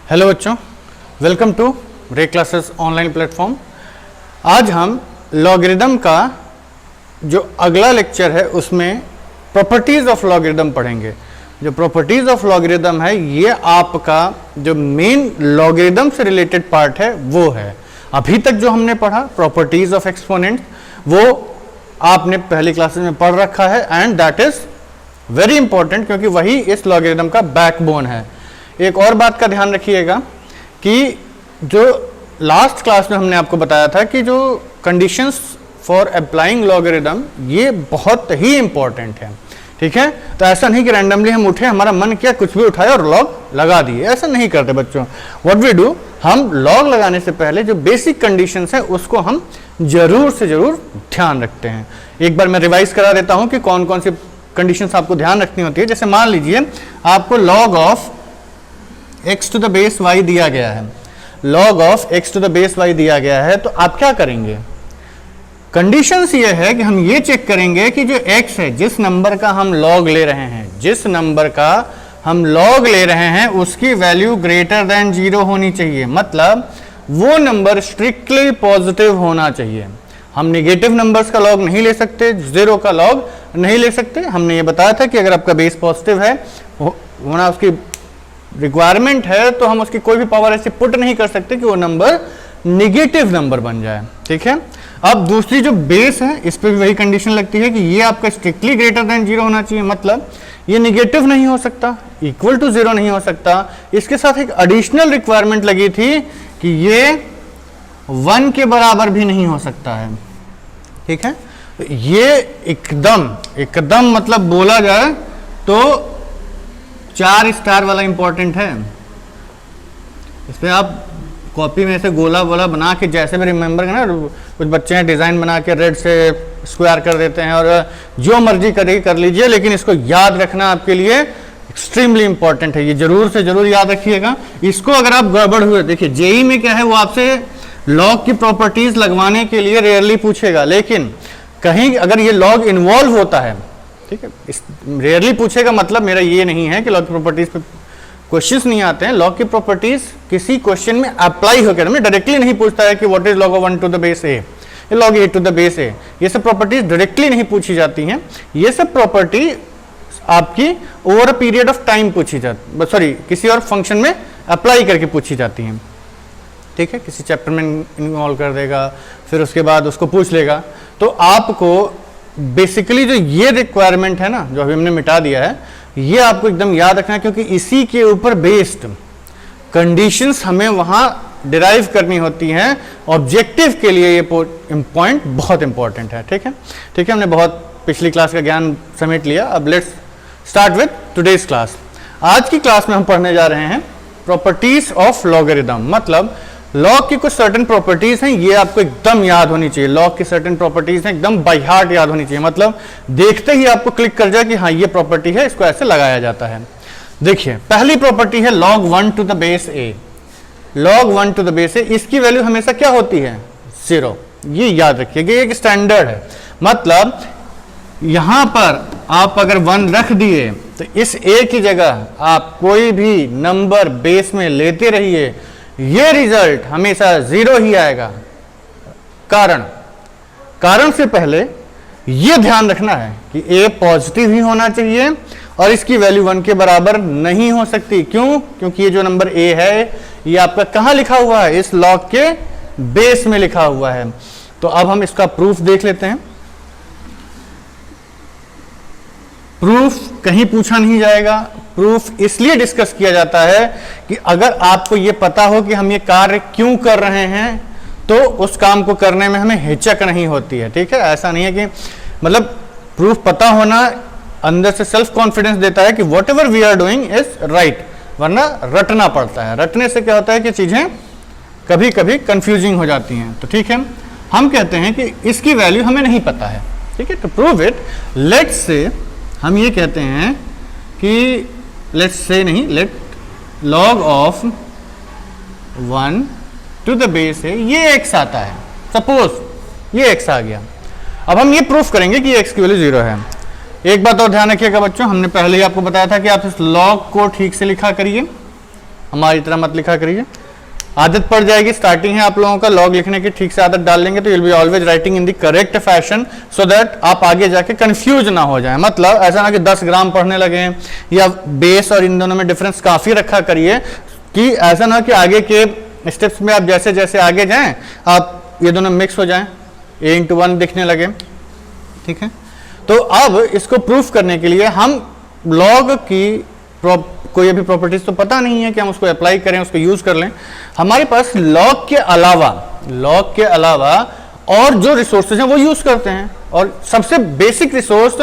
Hello बच्चों, welcome to रे classes online platform. आज हम लॉगरिदम का जो अगला लेक्चर है उसमें प्रॉपर्टीज ऑफ लॉगरिदम पढ़ेंगे। जो प्रॉपर्टीज ऑफ लॉगरिदम है ये आपका जो मेन लॉगरिदम से रिलेटेड पार्ट है वो है। अभी तक जो हमने पढ़ा प्रॉपर्टीज ऑफ एक्सपोनेंट वो आपने पहली क्लासेस में पढ़ रखा है and that is very important क्योंकि वही इस लॉगरिदम का बैकबोन है। एक और बात का ध्यान रखिएगा कि जो लास्ट क्लास में हमने आपको बताया था कि जो कंडीशंस फॉर अप्लाइंग लॉगरिदम ये बहुत ही इंपॉर्टेंट है, ठीक है। तो ऐसा नहीं कि रैंडमली हम उठे, हमारा मन किया कुछ भी उठाए और लॉग लगा दिए, ऐसा नहीं करते बच्चों। व्हाट वी डू, हम लॉग लगाने से पहले जो बेसिक कंडीशंस है उसको हम जरूर से जरूर ध्यान रखते हैं। एक बार मैं रिवाइज करा देता हूं कि कौन कौन सी कंडीशंस आपको ध्यान रखनी होती है। जैसे मान लीजिए आपको log of x to the base y दिया गया है, log of x to the base y दिया गया है, तो आप क्या करेंगे? कंडीशंस ये है कि हम ये चेक करेंगे कि जो x है, जिस नंबर का हम log ले रहे हैं, जिस नंबर का हम log ले रहे हैं उसकी वैल्यू ग्रेटर देन 0 होनी चाहिए। मतलब वो नंबर स्ट्रिक्टली पॉजिटिव होना चाहिए। हम नेगेटिव नंबर्स का log नहीं ले सकते, 0 का log नहीं ले सकते। हमने ये बताया था कि अगर आपका बेस पॉजिटिव है होना उसकी रिक्वायरमेंट है तो हम उसकी कोई भी पावर ऐसे पुट नहीं कर सकते कि वो नंबर निगेटिव नंबर बन जाए, ठीक है। अब दूसरी जो बेस है इस पे भी वही कंडीशन लगती है कि ये आपका स्ट्रिक्टली ग्रेटर देन 0 होना चाहिए। मतलब ये निगेटिव नहीं हो सकता, इक्वल टू 0 नहीं हो सकता। इसके साथ एक एडिशनल रिक्वायरमेंट लगी थी कि ये 1 के बराबर भी नहीं हो सकता है, ठीक है। ये एकदम मतलब बोला जाए तो 4 स्टार वाला इंपॉर्टेंट है। इस पर आप कॉपी में ऐसे गोला गोला बना के जैसे भी रिमेंबर करना, कुछ बच्चे हैं डिजाइन बना के रेड से स्क्वायर कर देते हैं और जो मर्जी कर लीजिए, लेकिन इसको याद रखना आपके लिए एक्सट्रीमली इंपॉर्टेंट है। ये जरूर से जरूर याद रखिएगा। इसको अगर आप गड़बड़ हुए, देखिए जेई में क्या है, वो आपसे लॉग की प्रॉपर्टीज लगवाने के लिए रेयरली पूछेगा, लेकिन कहीं अगर ये लॉग इन्वॉल्व होता है, ठीक है, रेयरली पूछेगा, मतलब मेरा ये नहीं है कि लॉग की प्रॉपर्टीज पे क्वेश्चंस नहीं आते हैं। लॉग की प्रॉपर्टीज किसी क्वेश्चन में अप्लाई होकर में डायरेक्टली नहीं पूछता है कि what is log of 1 to the base A, log A to the base A, ये सब प्रॉपर्टीज डायरेक्टली नहीं पूछी जाती हैं। ये सब प्रॉपर्टी आपकी over a period of time पूछी जाती, सॉरी किसी और फंक्शन में अप्लाई करके पूछी जाती हैं, ठीक है। किसी चैप्टर में इन्वॉल्व कर देगा, फिर उसके बाद उसको पूछ लेगा। तो आपको बेसिकली जो ये रिक्वायरमेंट है ना, जो अभी हमने मिटा दिया है, ये आपको एकदम याद रखना है क्योंकि इसी के ऊपर बेस्ड कंडीशंस हमें वहां डिराइव करनी होती हैं। ऑब्जेक्टिव के लिए ये पॉइंट बहुत इंपॉर्टेंट है, ठीक है। ठीक है, हमने बहुत पिछली क्लास का ज्ञान समेट लिया। अब let's start with today's class. आज की क्लास में हम पढ़ने जा रहे हैं प्रॉपर्टीज ऑफ लॉगरिदम। मतलब लॉग की कुछ सर्टेन प्रॉपर्टीज हैं, ये आपको एकदम याद होनी चाहिए। लॉग की सर्टेन प्रॉपर्टीज हैं, एकदम बाय हार्ट याद होनी चाहिए। मतलब देखते ही आपको क्लिक कर जाए कि हाँ ये प्रॉपर्टी है, इसको ऐसे लगाया जाता है। देखिए पहली प्रॉपर्टी है log 1 to the base a। log 1 to the base a, इसकी वैल्यू हमेशा क्या होती है? 0। ये याद रखिएगा, ये एक स्टैंडर्ड है। मतलब यहां पर आप अगर 1 रख दिए तो इस a की जगह आप कोई भी नंबर बेस में लेते रहिए, ये रिजल्ट हमेशा 0 ही आएगा। कारण से पहले ये ध्यान रखना है कि a पॉजिटिव ही होना चाहिए और इसकी वैल्यू 1 के बराबर नहीं हो सकती। क्यों? क्योंकि ये जो नंबर a है ये आपका कहां लिखा हुआ है? इस लॉग के बेस में लिखा हुआ है। तो अब हम इसका प्रूफ देख लेते हैं। प्रूफ कहीं पूछा नहीं जाएगा, प्रूफ इसलिए डिस्कस किया जाता है कि अगर आपको यह पता हो कि हम ये कार्य क्यों कर रहे हैं तो उस काम को करने में हमें हिचक नहीं होती है, ठीक है। ऐसा नहीं है कि मतलब प्रूफ पता होना अंदर से सेल्फ कॉन्फिडेंस देता है कि whatever we are doing is right, वरना रटना पड़ता है। रटने से क्या होता है कि चीजें कभी कभी कंफ्यूजिंग हो जाती हैं। तो ठीक है, हम कहते हैं कि इसकी वैल्यू हमें नहीं पता है, ठीक है। तो प्रूव इट। लेट्स से हम ये कहते हैं कि लेट्स से नहीं, let log of 1 to the base है, ये x आता है। सपोज ये x आ गया। अब हम ये प्रूफ करेंगे कि x की वैल्यू 0 है। एक बात और ध्यान रखिएगा बच्चों, हमने पहले ही आपको बताया था कि आप इस log को ठीक से लिखा करिए। हमारी तरह मत लिखा करिए, आदत पड़ जाएगी, स्टार्टिंग है आप लोगों का लॉग लिखने की, ठीक से आदत डाल लेंगे तो you will be always writing in the correct fashion, so that आप आगे जाके कंफ्यूज ना हो जाए। मतलब ऐसा ना कि 10 ग्राम पढ़ने लगे या बेस और इन दोनों में डिफरेंस काफी रखा करिए, कि ऐसा ना कि आगे के स्टेप्स में आप जैसे जैसे आगे जाएं आप ये दोनों मिक्स हो जाएं, a/1 दिखने लगे। ठीक है, तो अब इसको प्रूफ करने के लिए हम लॉग की कोई अभी प्रॉपर्टीज तो पता नहीं है कि हम उसको अप्लाई करें, उसको यूज कर लें। हमारे पास लॉग के अलावा और जो रिसोर्सेज हैं वो यूज करते हैं, और सबसे बेसिक रिसोर्स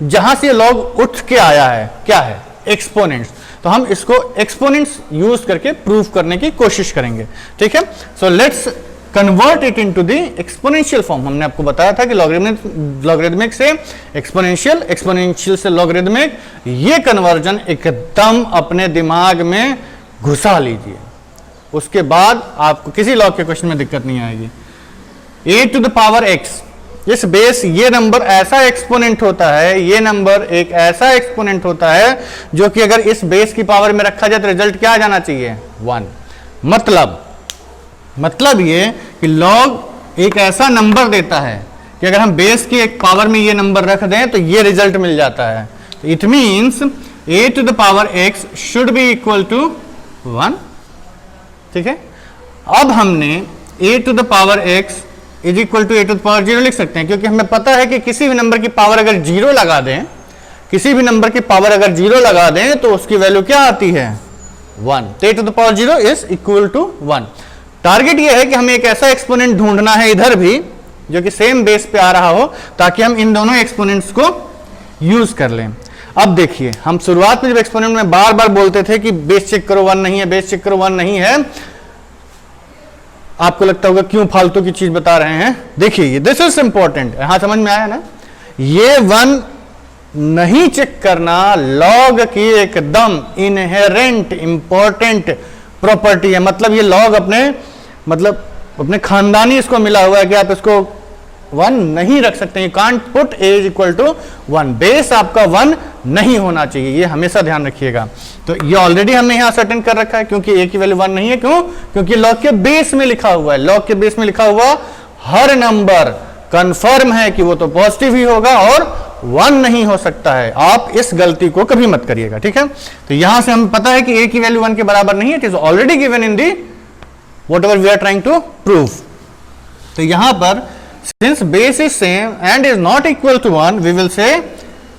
जहां से लॉग उठ के आया है क्या है, एक्सपोनेंट्स। तो हम इसको एक्सपोनेंट्स यूज करके प्रूफ करने की कोशिश करेंगे। ठीक है, so let's convert it into the exponential form. हमने आपको बताया था कि लॉगरिदमिक से एक्सपोनेंशियल, एक्सपोनेंशियल से लॉगरिदमिक, ये कन्वर्जन एकदम अपने दिमाग में घुसा लीजिए, उसके बाद आपको किसी लॉग के क्वेश्चन में दिक्कत नहीं आएगी। a⁴x, इस बेस, ये नंबर ऐसा एक्सपोनेंट होता है, ये नंबर एक ऐसा एक्सपोनेंट होता है जो कि अगर इस बेस की पावर में रखा जाए तो रिजल्ट क्या आ जाना चाहिए, 1। मतलब ये कि लॉग एक ऐसा नंबर देता है कि अगर हम बेस की एक पावर में ये नंबर रख दें तो ये रिजल्ट मिल जाता है। It means a⁴x should be equal to 1। ठीक है, अब हमने a⁴x is equal to a⁴0 लिख सकते हैं, क्योंकि हमें पता है कि किसी भी नंबर की पावर अगर 0 लगा दें, किसी भी नंबर की पावर अगर 0 लगा दें तो उसकी वैल्यू क्या आती है, 1। तो a⁴0 is equal to 1। Target ये है कि हमें एक ऐसा एक्सपोनेंट ढूंढना है इधर भी जो कि सेम बेस पे आ रहा हो, ताकि हम इन दोनों एक्सपोनेंट्स को यूज कर लें। अब देखिए, हम शुरुआत में जब एक्सपोनेंट में बार बार बोलते थे कि बेस चेक करो 1 नहीं है, बेस चेक करो 1 नहीं है, आपको लगता होगा क्यों फालतू की चीज बता रहे हैं। देखिए ये दिस इज इंपॉर्टेंट, यहां समझ में आया ना, ये 1 नहीं चेक करना लॉग की एकदम इनहेरेंट इंपॉर्टेंट प्रॉपर्टी है। मतलब ये लॉग अपने खानदानी इसको मिला हुआ है कि आप इसको 1 नहीं रख सकते, you can't put a is equal to 1। Base आपका 1 नहीं होना चाहिए, ये हमेशा ध्यान रखिएगा। तो ये ऑलरेडी हमने यहां सर्टेन कर रखा है, क्योंकि a की वैल्यू 1 नहीं है। क्यों? क्योंकि लॉग के बेस में लिखा हुआ है, लॉग के बेस में लिखा हुआ हर नंबर कंफर्म है कि वो तो पॉजिटिव ही होगा और 1 नहीं हो सकता है। आप इस गलती को कभी मत करिएगा। ठीक है, तो यहां से हमें पता है कि a की वैल्यू 1 के बराबर नहीं है, it is already given in the whatever we are trying to prove. तो यहां पर since base is same and is not equal to 1, we will say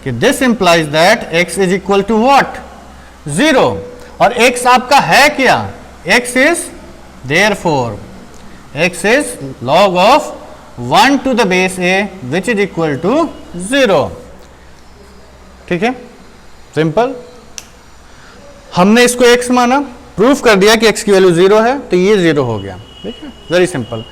कि this implies that x is equal to what, 0। और x आपका है क्या, x is therefore x is log of 1 to the base a which is equal to 0। ठीक है, simple. हमने इसको x माना, प्रूफ कर दिया कि x की वैल्यू 0 है, तो ये 0 हो गया। ठीक है, वेरी सिंपल।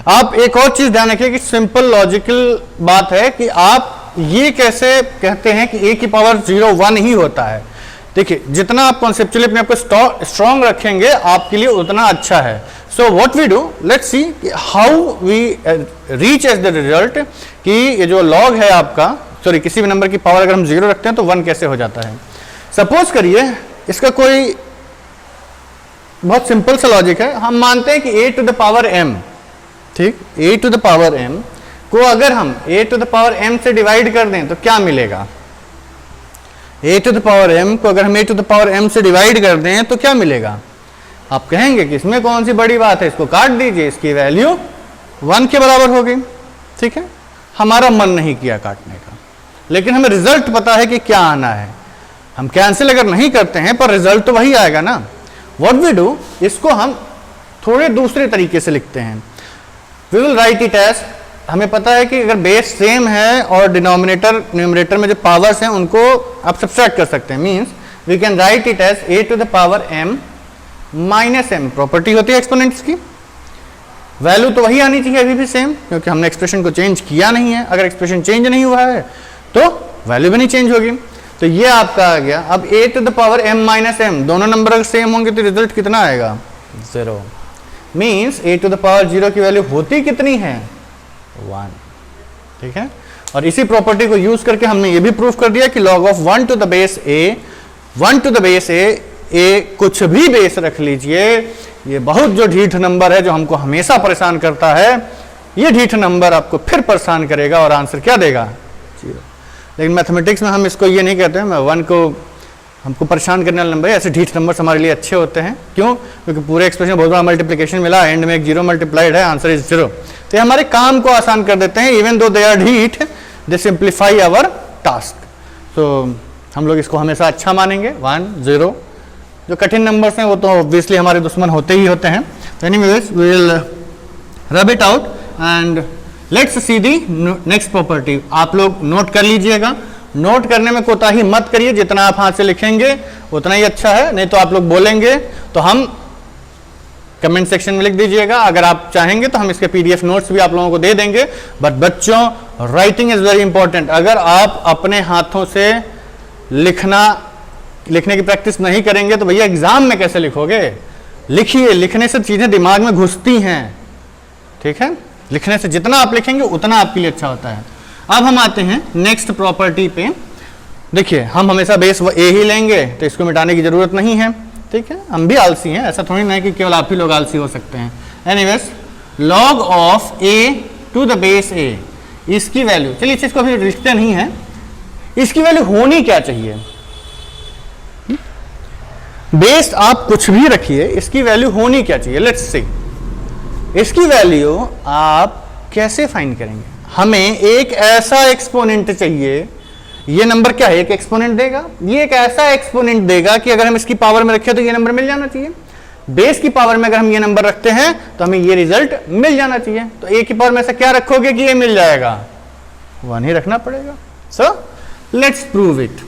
आप एक और चीज ध्यान रखिए कि सिंपल लॉजिकल बात है कि आप ये कैसे कहते हैं कि a की पावर 0 1 ही होता है। देखिए, जितना आप कॉन्सेप्चुअली अपने आपको स्ट्रॉन्ग रखेंगे आपके लिए उतना अच्छा है। So what we do, let's see how we reach as the result कि ये जो log है आपका, सॉरी किसी भी नंबर की पावर अगर हम 0 रखते हैं तो 1 कैसे हो जाता है। सपोज करिए इसका कोई बहुत सिंपल सा लॉजिक है, हम मानते हैं कि a⁴m, ठीक, a⁴m को अगर हम a⁴m से डिवाइड कर दें तो क्या मिलेगा, a⁴m को अगर हम a⁴m से डिवाइड कर दें तो क्या मिलेगा। आप कहेंगे कि इसमें कौन सी बड़ी बात है, इसको काट दीजिए, इसकी वैल्यू 1 के बराबर होगी। ठीक है, हमारा मन नहीं किया काटने का, लेकिन हमें रिजल्ट पता है कि क्या आना है। हम कैंसिल अगर नहीं करते हैं पर रिजल्ट तो वही आएगा ना। व्हाट वी डू, इसको हम थोड़े दूसरे तरीके से लिखते हैं। We will write it as, हमें पता है कि अगर बेस सेम है और डिनोमिनेटर न्यूमरेटर में जो पावर्स हैं उनको आप सब्ट्रैक्ट कर सकते हैं, means we can write it as a⁴m -m। Property होती है एक्सपोनेंट्स की, वैल्यू तो वही आनी चाहिए अभी भी सेम, क्योंकि हमने एक्सप्रेशन को चेंज किया नहीं है। अगर एक्सप्रेशन चेंज नहीं हुआ है तो वैल्यू भी नहीं चेंज होगी। तो ये आपका आ गया। अब a⁴m -m दोनों नंबर अगर सेम होंगे तो रिजल्ट कितना आएगा, 0। मीन्स a⁴0 की वैल्यू होती कितनी है, 1। ठीक है, और इसी प्रॉपर्टी को यूज करके हमने ये भी प्रूफ कर दिया कि log of 1 to the base a ए कुछ भी बेस रख लीजिए, ये बहुत जो ढीठ नंबर है जो हमको हमेशा परेशान करता है, ये ढीठ नंबर आपको फिर परेशान करेगा और आंसर क्या देगा? 0। लेकिन मैथमेटिक्स में हम इसको ये नहीं कहते हैं, मैं 1 को हमको परेशान करने वाला नंबर है, ऐसे ढीठ नंबर हमारे लिए अच्छे होते हैं। क्यों? क्योंकि पूरे एक्सप्रेशन बहुत बड़ा मल्टीप्लिकेशन मिला, एंड में एक 0 मल्टीप्लाइड है, आंसर इज 0। तो ये हमारे काम को आसान कर देते हैं, इवन दो दे आर ढीठ दे सिंप्लीफाई आवर टास्क। तो हम लोग इसको हमेशा अच्छा मानेंगे। 1 0 जो कठिन नंबर्स हैं वो तो ऑब्वियसली हमारे दुश्मन होते ही होते हैं। तो anyways we will rub it out and let's see the next property. आप लोग नोट कर लीजिएगा, नोट करने में कोताही मत करिए, जितना आप हाथ से लिखेंगे उतना ही अच्छा है, नहीं तो आप लोग बोलेंगे तो हम कमेंट सेक्शन में लिख दीजिएगा। अगर आप चाहेंगे तो हम इसके पीडीएफ नोट्स भी आप लोगों को दे देंगे। बट बच्चों, राइटिंग इज वेरी इंपॉर्टेंट। अगर आप अपने हाथों से लिखने की प्रैक्टिस नहीं करेंगे तो भैया एग्जाम में कैसे लिखोगे? लिखिए, लिखने से चीजें दिमाग में घुसती हैं, ठीक है? लिखने से जितना आप लिखेंगे उतना आपके लिए अच्छा होता है। अब हम आते हैं नेक्स्ट प्रॉपर्टी पे। देखिए, हम हमेशा बेस ए ही लेंगे तो इसको मिटाने की जरूरत नहीं है, ठीक है? हम भी आलसी हैं, ऐसा थोड़ी ना है कि केवल आप ही लोग आलसी हो सकते हैं। Anyways, log of a to the base a, इसकी वैल्यू, चलिए इसको अभी लिखते नहीं है, इसकी वैल्यू होनी क्या चाहिए? बेस आप कुछ भी रखिए, इसकी वैल्यू होनी क्या चाहिए? लेट्स सी, इसकी वैल्यू आप कैसे फाइंड करेंगे? हमें एक ऐसा एक्सपोनेंट चाहिए, ये नंबर क्या है? एक एक्सपोनेंट देगा, ये एक ऐसा एक्सपोनेंट देगा कि अगर हम इसकी पावर में रखें तो ये नंबर मिल जाना चाहिए। बेस की पावर में अगर हम ये नंबर रखते हैं तो हमें ये रिजल्ट मिल जाना चाहिए। तो ए की पावर में से क्या रखोगे कि ये मिल जाएगा? 1 ही रखना पड़ेगा। So let's prove it.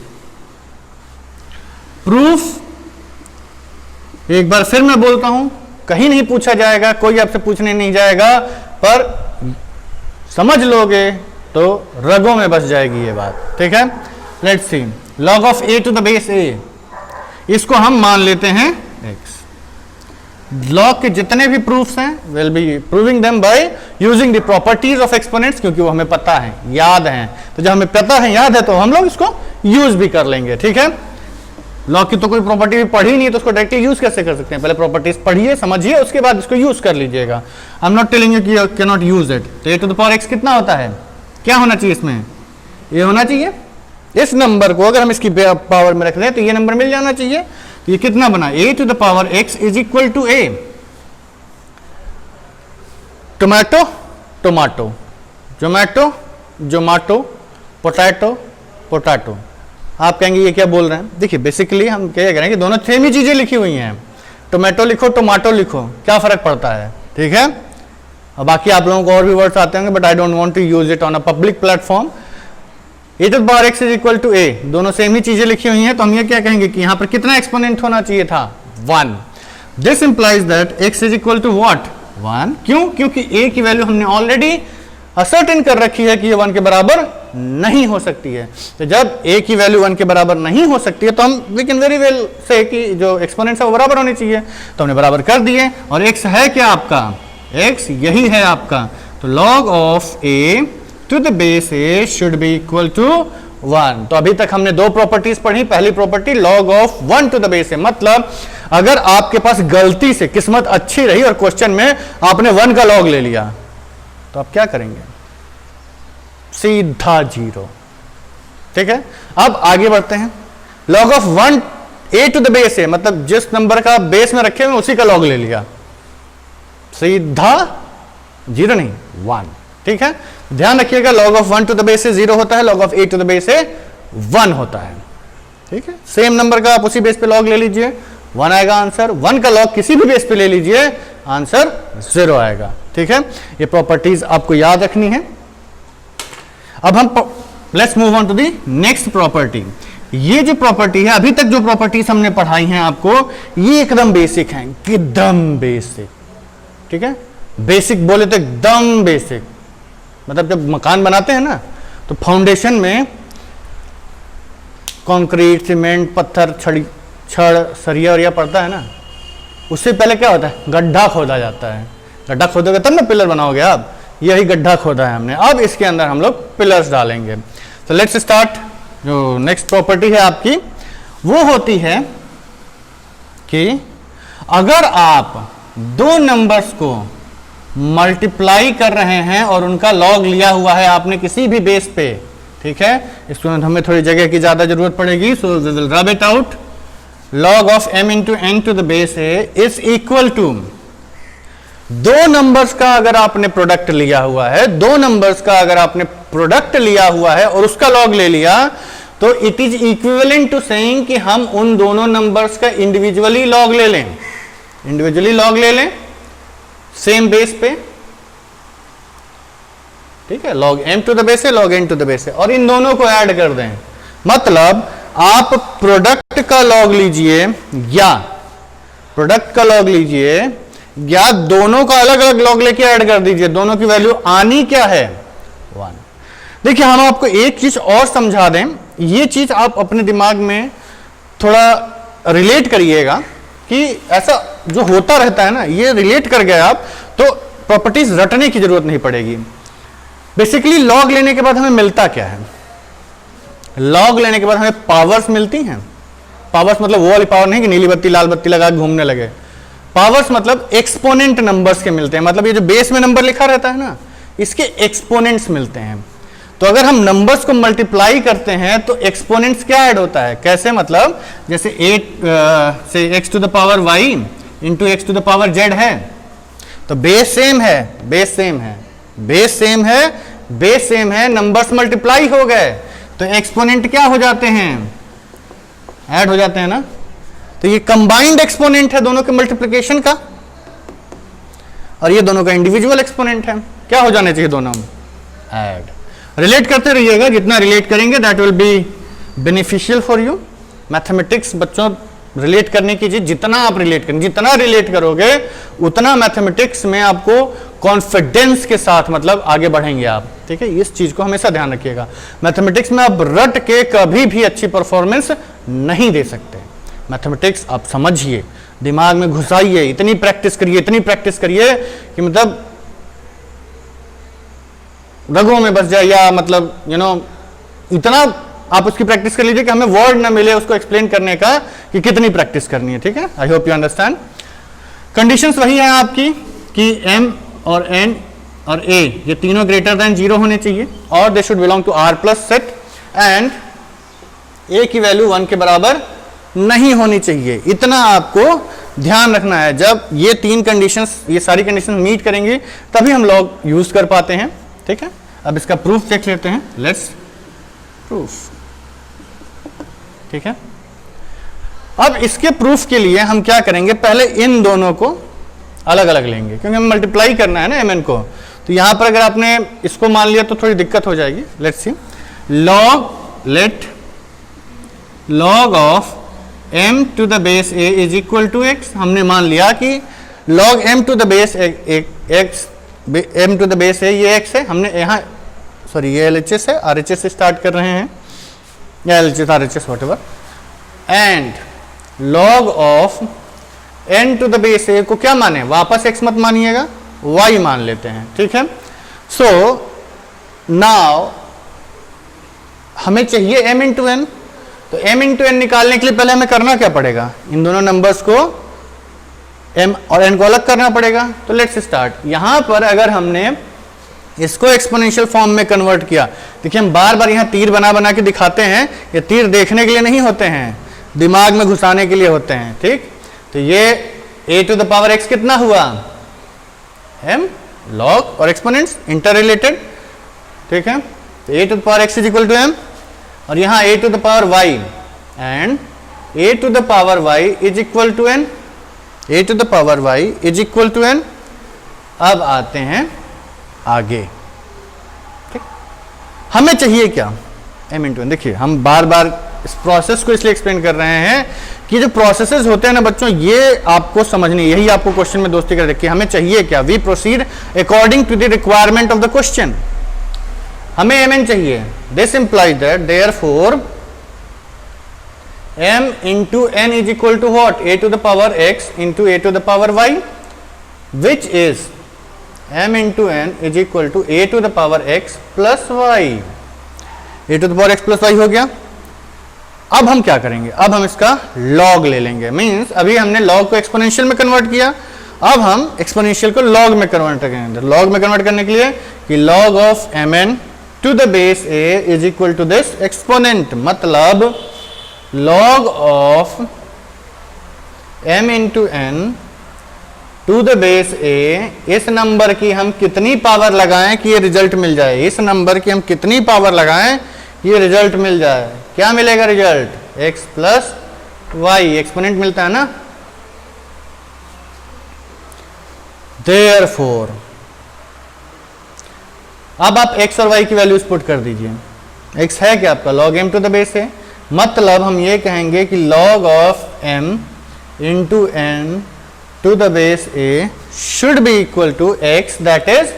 Proof एक बार फिर मैं बोलता हूं, कहीं नहीं पूछा जाएगा, कोई आपसे पूछने नहीं जाएगा, पर समझ लोगे तो रगों में बस जाएगी ये बात, ठीक है? Let's see, log of a to the base a, इसको हम मान लेते हैं x। लॉग के जितने भी प्रूफ्स हैं will be proving them by using the properties of exponents, क्योंकि वो हमें पता है, याद है। तो जब हमें पता है, याद है, तो हम लोग इसको यूज भी कर लेंगे, ठीक है? लॉग की तो कोई प्रॉपर्टी भी पढ़ी नहीं है तो उसको डायरेक्टली यूज कैसे कर सकते हैं? पहले प्रॉपर्टीज पढ़िए, समझिए, उसके बाद इसको यूज कर लीजिएगा। I am not telling you कि you can not use it. तो a to the power x कितना होता है? क्या होना चाहिए इसमें? ये होना चाहिए। इस नंबर को अगर हम इसकी पावर में रख दें तो ये नंबर मिल जाना चाहिए। तो ये कितना बना? A to the power x is equal to a. Tomato tomato, Zomato Zomato, potato potato. आप कहेंगे ये क्या बोल रहे हैं? देखिए, बेसिकली हम क्या कह रहे हैं कि दोनों सेम ही चीजें लिखी हुई हैं। टोमेटो लिखो, टोमाटो लिखो, क्या फर्क पड़ता है? ठीक है? और बाकी आप लोगों को और भी वर्ड्स आते होंगे, but I don't want to use it on a public platform. A to the power x is equal to a, दोनों सेम ही चीजें लिखी हुई हैं, तो हम ये क्या कहेंगे कि यहां पर कितना एक्सपोनेंट होना चाहिए था? 1। This implies that x is equal to what? 1। क्यों? क्योंकि a की वैल्यू हमने ऑलरेडी असर्टेन कर रखी है कि ये 1 के बराबर नहीं हो सकती है। तो जब a की वैल्यू 1 के बराबर नहीं हो सकती है तो हम वी कैन वेरी वेल से कि जो एक्सपोनेंट्स है वो बराबर होनी चाहिए। तो हमने बराबर कर दिए, और x है क्या आपका? x यही है आपका। तो log of a to the base a should be equal to 1। तो अभी तक हमने दो प्रॉपर्टीज पढ़ी। पहली property log of 1 to the base a, मतलब अगर आपके पास गलती से किस्मत अच्छी रही और क्वेश्चन में आपने 1 का log ले लिया तो आप क्या करेंगे? सीधा 0। ठीक है? अब आगे बढ़ते हैं। log of 1 a to the base a, मतलब जिस नंबर का बेस में रखे हुए उसी का log ले लिया, सीधा 0 नहीं 1। ठीक है? ध्यान रखिएगा, log of 1 to the base a 0 होता है, log of a to the base a 1 होता है। ठीक है? सेम नंबर का आप उसी बेस पे log ले लीजिए, 1 आएगा आंसर। 1 का log किसी भी बेस पे ले लीजिए, आंसर 0 आएगा। ठीक है? ये प्रॉपर्टीज आपको याद रखनी है। अब हम let's move on to the next property. ये जो प्रॉपर्टी है, अभी तक जो प्रॉपर्टीज हमने पढ़ाई हैं आपको, ये एकदम बेसिक हैं, एकदम बेसिक। ठीक है? बेसिक बोले तो एकदम बेसिक, मतलब जब मकान बनाते हैं ना तो फाउंडेशन में कंक्रीट, सीमेंट, पत्थर, छड़, सरिया वरिया पड़ता है ना, उससे पहले क्या होता है? गड्ढा खोदा जाता है। गड्ढा खोदोगे तब ना पिलर बनाओगे आप। यही गड्ढा खोदा है हमने, अब इसके अंदर हम लोग पिलर्स डालेंगे। तो लेट्स स्टार्ट। जो नेक्स्ट प्रॉपर्टी है आपकी वो होती है कि अगर आप दो नंबर्स को मल्टीप्लाई कर रहे हैं और उनका लॉग लिया हुआ है आपने किसी भी बेस पे, ठीक है, इसमें हमें थोड़ी जगह की ज्यादा जरूरत पड़ेगी, so we will rub it out. log of m into n to the base a is equal to, दो नंबर्स का अगर आपने प्रोडक्ट लिया हुआ है, दो नंबर्स का अगर आपने प्रोडक्ट लिया हुआ है और उसका लॉग ले लिया, तो it is equivalent to saying कि हम उन दोनों नंबर्स का इंडिविजुअली लॉग ले लें, इंडिविजुअली लॉग ले लें सेम बेस पे, ठीक है, log m to the base है, log n to the base है, और इन दोनों को ऐड कर दें। मतलब आप प्रोडक्ट का लॉग लीजिए या प्रोडक्ट का लॉग लीजिए या दोनों का अलग अलग लॉग लेके ऐड कर दीजिए, दोनों की वैल्यू आनी क्या है 1। देखिए हम आपको एक चीज और समझा दें, ये चीज आप अपने दिमाग में थोड़ा रिलेट करिएगा कि ऐसा जो होता रहता है ना, ये रिलेट कर गए आप तो प्रॉपर्टीज रटने की जरूरत नहीं पड़ेगी। बेसिकली लॉग लेने के बाद हमें मिलता क्या है, लॉग लेने के बाद हमें पावर्स मिलती हैं। पावर्स मतलब वो वाली पावर नहीं कि नीली बत्ती लाल बत्ती लगा घूमने लगे, पावर्स मतलब एक्सपोनेंट नंबर्स के मिलते हैं, मतलब ये जो बेस में नंबर लिखा रहता है ना, इसके एक्सपोनेंट्स मिलते हैं। तो अगर हम नंबर्स को मल्टीप्लाई करते हैं तो एक्सपोनेंट्स क्या ऐड होता है, कैसे, मतलब जैसे 8 से x to the power y into x to the power z है, तो बेस सेम है, बेस सेम है, बेस सेम है, बेस सेम है, नंबर्स मल्टीप्लाई हो गए तो एक्सपोनेंट क्या हो जाते हैं, ऐड हो जाते हैं ना। तो ये कंबाइंड एक्सपोनेंट है दोनों के मल्टीप्लिकेशन का, और ये दोनों का इंडिविजुअल एक्सपोनेंट है, क्या हो जाने चाहिए दोनों, ऐड। रिलेट करते रहिएगा, जितना रिलेट करेंगे that will be beneficial for you. Mathematics बच्चों रिलेट करने की चीज, जितना आप रिलेट करेंगे, जितना रिलेट करोगे उतना मैथमेटिक्स में आपको कॉन्फिडेंस के साथ मतलब आगे बढ़ेंगे आप, ठीक है। इस चीज को हमेशा ध्यान रखिएगा, मैथमेटिक्स में आप रट के कभी भी अच्छी परफॉर्मेंस नहीं दे सकते। मैथमेटिक्स आप समझिए, दिमाग में घुसाइए, इतनी प्रैक्टिस करिए, इतनी प्रैक्टिस करिए कि मतलब रगों में बस जाए, या मतलब इतना आप उसकी प्रैक्टिस कर लीजिए कि हमें वर्ड ना मिले उसको एक्सप्लेन करने का कि कितनी प्रैक्टिस करनी है, ठीक है। I hope you understand. Conditions वही है आपकी कि m और n और a ये तीनों ग्रेटर देन 0 होने चाहिए, और they should belong to r plus set, and a की वैल्यू 1 के बराबर नहीं होनी चाहिए। इतना आपको ध्यान रखना है। जब ये तीन कंडीशंस, ये सारी कंडीशंस मीट करेंगी तभी हम लॉग यूज कर पाते हैं, ठीक है। अब इसका प्रूफ देख लेते हैं, लेट्स प्रूफ, ठीक है। अब इसके प्रूफ के लिए हम क्या करेंगे, पहले इन दोनों को अलग अलग लेंगे क्योंकि हम मल्टीप्लाई करना है ना mn को। तो यहां पर अगर आपने इसको मान लिया तो थोड़ी दिक्कत हो जाएगी। Let's see, log of m to the base a is equal to x। हमने मान लिया कि log m to the base x, m to the base a ये x है। हमने यहाँ सॉरी ये LHS है, RHS से स्टार्ट कर रहे हैं, या LHS RHS whatever, and log of n to the base a को क्या माने, वापस x मत मानिएगा, y मान लेते हैं, ठीक है। सो नाउ हमें चाहिए m इंटू n, तो m इंटू n निकालने के लिए पहले हमें करना क्या पड़ेगा, इन दोनों नंबर्स को m और n को अलग करना पड़ेगा। तो लेट्स स्टार्ट। यहां पर अगर हमने इसको एक्सपोनेंशियल फॉर्म में कन्वर्ट किया, देखिए हम बार बार यहाँ तीर बना बना के दिखाते हैं, ये तीर देखने के लिए नहीं होते हैं, दिमाग में घुसाने के लिए होते हैं, ठीक। तो ये a to the power x कितना हुआ, m, log और एक्सपोनेंट्स इंटर रिलेटेड, ठीक है। तो a to the power x is equal to m, और यहाँ a to the power y and a to the power y is equal to n, a to the power y is equal to n। अब आते हैं आगे, ठीक। हमें चाहिए क्या, m इंटू n। देखिए हम बार बार इस प्रोसेस को इसलिए एक्सप्लेन कर रहे हैं कि जो प्रोसेसेस होते हैं ना बच्चों, ये आपको समझनी, यही आपको क्वेश्चन में दोस्ती कर रखी है। हमें चाहिए क्या, we proceed according to the requirement of the question. हमें mn चाहिए, this implies that therefore m into n is equal to what, a to the power x into a to the power y, which is m into n is equal to a to the power x plus y। a to the power x plus y हो गया। अब हम क्या करेंगे, अब हम इसका log ले लेंगे। मींस अभी हमने लॉग को एक्सपोनेंशियल में कन्वर्ट किया, अब हम एक्सपोनेंशियल को लॉग में कन्वर्ट करेंगे। लॉग में कन्वर्ट करने के लिए कि log of mn to the base a is equal to this exponent, मतलब log of m into n to the base a, इस नंबर की हम कितनी पावर लगाएं कि ये रिजल्ट मिल जाए, इस नंबर की हम कितनी पावर लगाएं कि ये रिजल्ट मिल जाए। क्या मिलेगा result, x plus y, exponent मिलता है ना। Therefore, अब आप x और y की वैल्यूज पुट कर दीजिए। x है क्या आपका log m to the base है, मतलब हम ये कहेंगे कि log of m into n to the base a should be equal to x, that is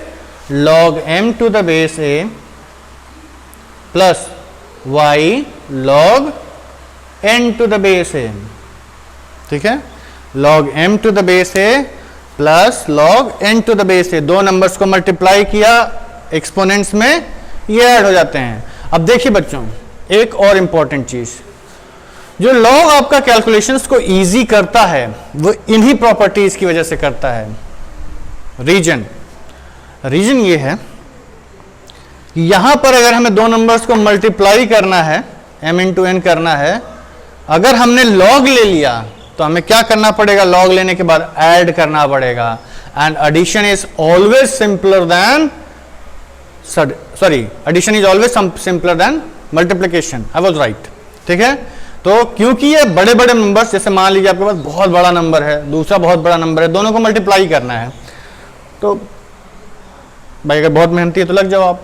log m to the base a plus y log n to the base a। ठीक है, log m to the base a plus log n to the base a, दो numbers को multiply किया exponents में, ये add हो जाते हैं। अब देखिए बच्चों, एक और इंपॉर्टेंट चीज, जो लॉग आपका कैलकुलेशंस को इजी करता है वो इन्हीं प्रॉपर्टीज की वजह से करता है। रीजन ये है कि यहां पर अगर हमें दो नंबर्स को मल्टीप्लाई करना है, m इंटू n करना है, अगर हमने लॉग ले लिया तो हमें क्या करना पड़ेगा, लॉग लेने के बाद ऐड करना पड़ेगा। And addition is always simpler than, addition is always simpler than multiplication. I was right. ठीक है, तो क्योंकि ये बड़े बड़े नंबर्स, जैसे मान लीजिए आपके पास बहुत बड़ा नंबर है, दूसरा बहुत बड़ा नंबर है, दोनों को मल्टीप्लाई करना है, तो भाई अगर बहुत मेहनती है तो लग जाओ आप,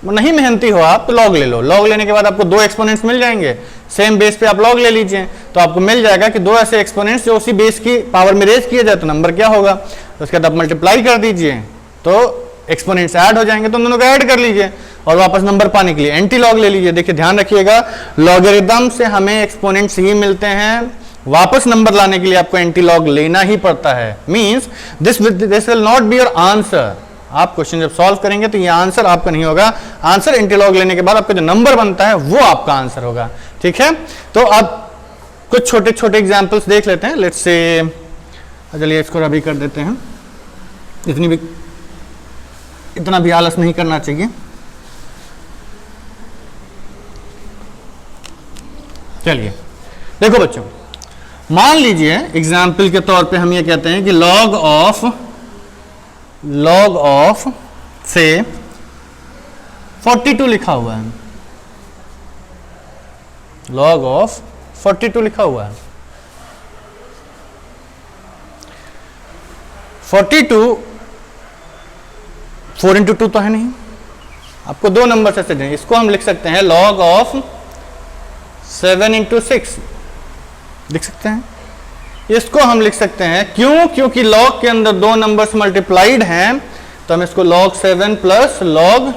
नहीं मेहनती हो आप तो लॉग ले लो। लॉग लेने के बाद आपको दो एक्सपोनेंट्स मिल जाएंगे, सेम बेस पे आप लॉग ले लीजिए, तो आपको मिल जाएगा कि दो ऐसे एक्सपोनेंट्स जो उसी बेस की पावर में रेज किए जाए तो नंबर क्या होगा, तो उसके बाद आप मल्टीप्लाई कर दीजिए तो एक्सपोनेंट्स ऐड हो जाएंगे, तो दोनों को ऐड कर लीजिए और वापस नंबर पाने के लिए एंटी लॉग ले लीजिए। देखिए ध्यान रखिएगा, लॉगरिथम से हमें एक्सपोनेंट्स ही मिलते हैं, वापस नंबर लाने के लिए आपको एंटी लॉग लेना ही पड़ता है। Means this will not be your answer. आप क्वेश्चन जब सॉल्व करेंगे तो ये आंसर आपका नहीं होगा, आंसर एंटीलॉग लेने के बाद आपका जो नंबर बनता है वो आपका आंसर होगा। ठीक है, तो अब कुछ छोटे छोटे एग्जांपल्स देख लेते हैं। लेट्स से, चलिए इसको अभी कर देते हैं, इतना भी आलस नहीं करना चाहिए। चलिए देखो बच्चों, मान लीजिए एग्जाम्पल के तौर पे हम ये कहते हैं कि log ऑफ से 42 लिखा हुआ है, log ऑफ 42 लिखा हुआ है। 42 4 इंटू 2 तो है नहीं, आपको दो नंबर से दें, इसको हम लिख सकते हैं log ऑफ 7 इंटू 6 लिख सकते हैं। इसको हम लिख सकते हैं, क्यों, क्योंकि log के अंदर दो नंबर्स मल्टीप्लाइड हैं, तो हम इसको log 7 प्लस log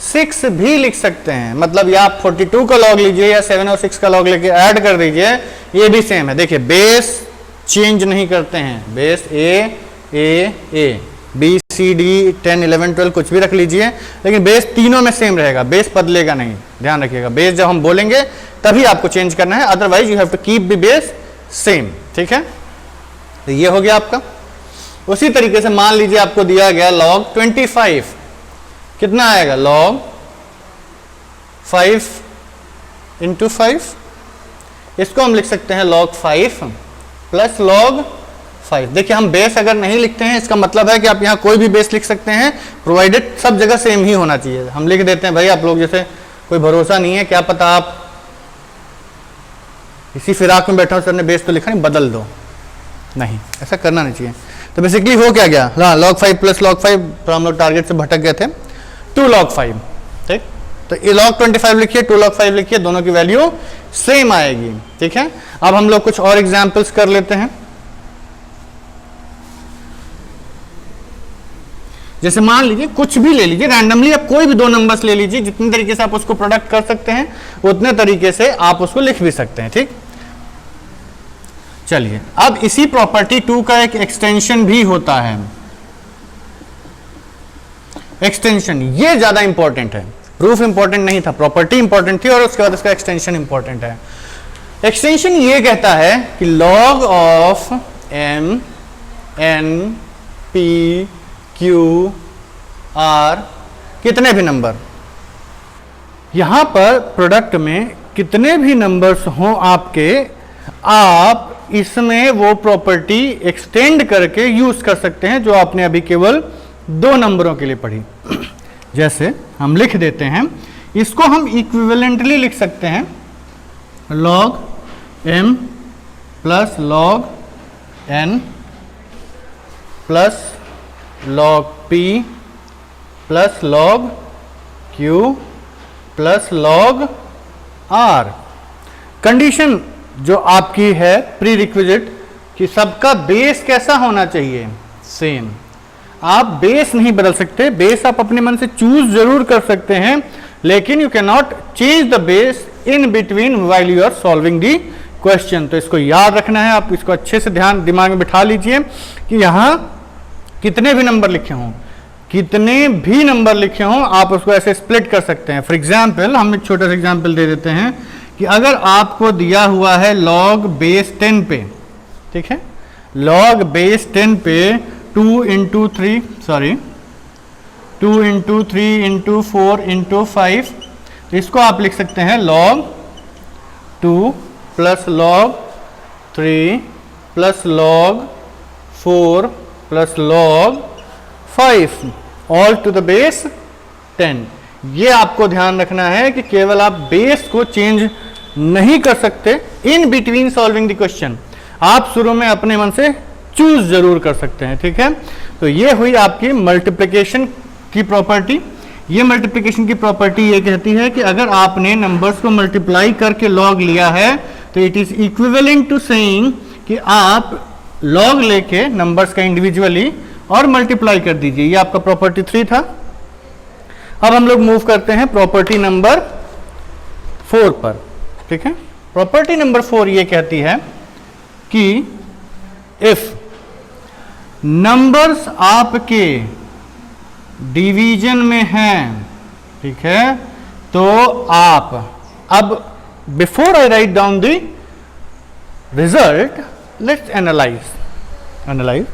6 भी लिख सकते हैं। मतलब या आप 42 का log लीजिए या 7 और 6 का log लेके ऐड कर दीजिए, ये भी सेम है। देखिए बेस चेंज नहीं करते हैं, base A B C D 10 11 12 कुछ भी रख लीजिए, लेकिन बेस तीनों में सेम रहेगा, बेस बदलेगा नहीं। ध्यान रखिएगा, बेस जब हम बोलेंगे तभी आपको चेंज करना है, otherwise you have to keep the base same. ठीक है, तो ये हो गया आपका। उसी तरीके से मान लीजिए आपको दिया गया log 25, कितना आएगा, log 5 इंटू 5, इसको हम लिख सकते हैं log 5 प्लस log 5। देखिए हम बेस अगर नहीं लिखते हैं, इसका मतलब है कि आप यहाँ कोई भी बेस लिख सकते हैं, प्रोवाइडेड सब जगह सेम ही होना चाहिए। हम लिख देते हैं भाई, आप लोग जैसे कोई भरोसा नहीं है, क्या पता आप इसी फिराक में बैठे हो, सर ने बेस तो लिखा नहीं, बदल दो, नहीं, ऐसा करना नहीं चाहिए। तो बेसिकली हो क्या गया, log 5 प्लस log 5, तो हम लोग टारगेट से भटक गए थे, 2 log 5। ठीक, तो ये log 25 लिखिए, 2 log 5 लिखिए, दोनों की वैल्यू सेम आएगी। ठीक है, अब हम लोग कुछ और एग्जाम्पल्स कर लेते हैं। जैसे मान लीजिए कुछ भी ले लीजिए, रैंडमली आप कोई भी दो नंबर्स ले लीजिए, जितने तरीके से आप उसको प्रोडक्ट कर सकते हैं उतने तरीके से आप उसको लिख भी सकते हैं। ठीक, चलिए अब इसी प्रॉपर्टी 2 का एक एक्सटेंशन भी होता है। एक्सटेंशन ये ज्यादा इंपॉर्टेंट है, प्रूफ इंपॉर्टेंट नहीं था, प्रॉपर्टी इंपॉर्टेंट थी और उसके बाद इसका एक्सटेंशन इंपॉर्टेंट है। एक्सटेंशन ये कहता है कि log of m n p q r कितने भी नंबर, यहां पर प्रोडक्ट में कितने भी नंबर्स हों आपके, आप इसमें वो प्रॉपर्टी एक्सटेंड करके यूज कर सकते हैं जो आपने अभी केवल दो नंबरों के लिए पढ़ी। जैसे हम लिख देते हैं, इसको हम इक्विवेलेंटली लिख सकते हैं, log m plus log n plus log p plus log q plus log r। Condition जो आपकी है प्री रिक्विजिट कि सबका बेस कैसा होना चाहिए, सेम। आप बेस नहीं बदल सकते, बेस आप अपने मन से चूज जरूर कर सकते हैं, लेकिन you can not change the base in between while you are solving the question. तो इसको याद रखना है, आप इसको अच्छे से ध्यान दिमाग में बिठा लीजिए कि यहां कितने भी नंबर लिखे हों, कितने भी नंबर लिखे हों, आप उसको ऐसे स्प्लिट कर सकते हैं। फॉर एग्जाम्पल हम एक छोटा सा एग्जाम्पल दे देते हैं कि अगर आपको दिया हुआ है log बेस 10 पे, ठीक है, log बेस 10 पे 2 इंटू 3 इंटू 4 इंटू 5, इसको आप लिख सकते हैं log 2 plus log 3 plus log 4 plus log 5 all to the base 10। ये आपको ध्यान रखना है कि केवल आप बेस को चेंज नहीं कर सकते in between solving the question, आप शुरू में अपने मन से चूज जरूर कर सकते हैं, ठीक है। तो ये हुई आपकी मल्टीप्लिकेशन की प्रॉपर्टी। ये मल्टीप्लिकेशन की प्रॉपर्टी ये कहती है कि अगर आपने नंबर्स को मल्टीप्लाई करके लॉग लिया है तो it is equivalent to saying कि आप लॉग लेके नंबर्स का इंडिविजुअली और मल्टीप्लाई कर दीजिए। ये आपका प्रॉपर्टी 3 था। अब हम लोग मूव करते हैं प्रॉपर्टी नंबर 4 पर, ठीक है। प्रॉपर्टी नंबर 4 ये कहती है कि इफ नंबर्स आपके डिवीजन में हैं, ठीक है, तो आप, अब before I write down the result let's analyse.